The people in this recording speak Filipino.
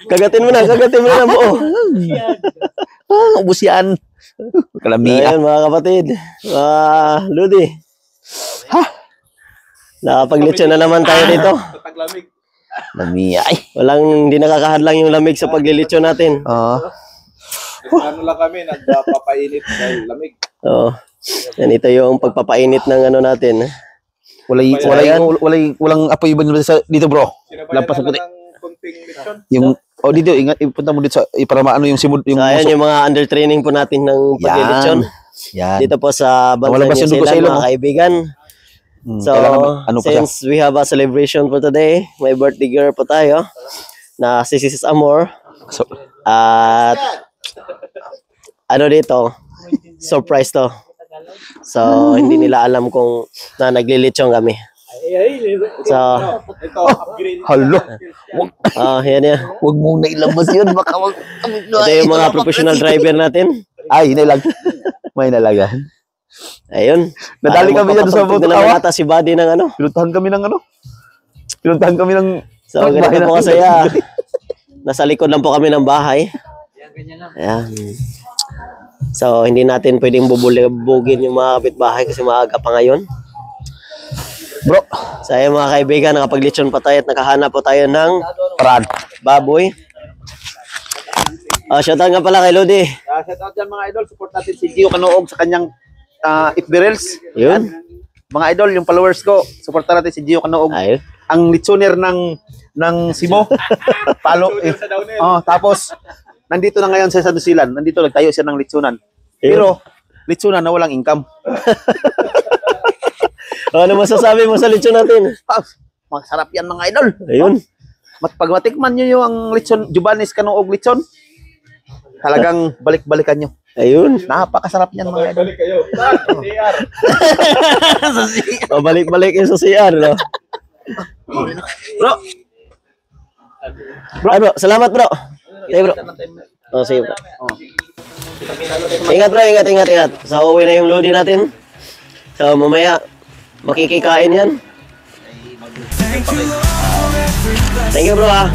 Kagat. Kagatin mo na buo. Ubus yan. Kalamiya. Ayan mga kapatid. Lodi. Nakapaglitsyon na naman tayo dito. Lamia. Ay. Hindi nakakahadlang yung lamig sa paglilitsyon natin. Ano lang kami, nagpapainit dahil lamig. Oo. Yan, ito yung pagpapainit ng ano natin. Walang apoy ba dito, bro? Lampas Sinabayan puti. na lang ng kunting lechon. Yung dito, ingat ipunta mo dito sa para maano yung simod yung So, ayan yung mga under training po natin ng paglilitsyon. Yan. Dito po sa Malabas Bansa yung New dugo sa Zealand, ilong, mga kaibigan. So, ano pa since we have a celebration for today, may birthday girl po tayo na si Sis Amor. So, At ano dito, surprise to. So, hindi nila alam kung na naglilitsyon kami. So, Ito, upgrade. halo. yan. Huwag mong nailabas yun. Baka Ito yung mga professional driver natin. Ay, nilag. May nalagan. Ayun. Nadali kami dyan sa Pagpapagpag Botawa. na ata si Buddy ng ano. Pinuntahan kami ng So, ganito po kasaya. Nasa likod lang po kami ng bahay. Ayan. So, hindi natin pwedeng bubulibugin yung mga kapitbahay kasi maaga pa ngayon. Bro, So, ayun mga kaibigan, nakapaglitsyon pa tayo at nakahanap po tayo ng baboy. Shoutout nga pala kay Lodi. shout out dyan mga idol. Support natin si Gio Canoog sa kanyang FB Reels. Yun. Mga idol, yung followers ko, supportan natin si Gio Canoog. Ayun. Ang litsoner ng Simo. Palo. Tapos, nandito na ngayon sa New Zealand. Nandito nagtayo siya ng litsunan. Pero, litsunan na walang income. Ano masasabi mo sa litsyon natin? Masarap yan mga idol. Ayun. Pag matikman nyo yung litson, Jubanis Canoog litson, talagang balik-balikan nyo. Ayun. Napakasarap yan mga idol. Balik kayo. CR. Balik-balik yung sa CR, no? Bro, Bro, salamat bro. Sige bro. Sige bro. Ingat bro, ingat. So, uwi na yung Lodi natin. So, mamaya, makikikain yan. Thank you bro ha.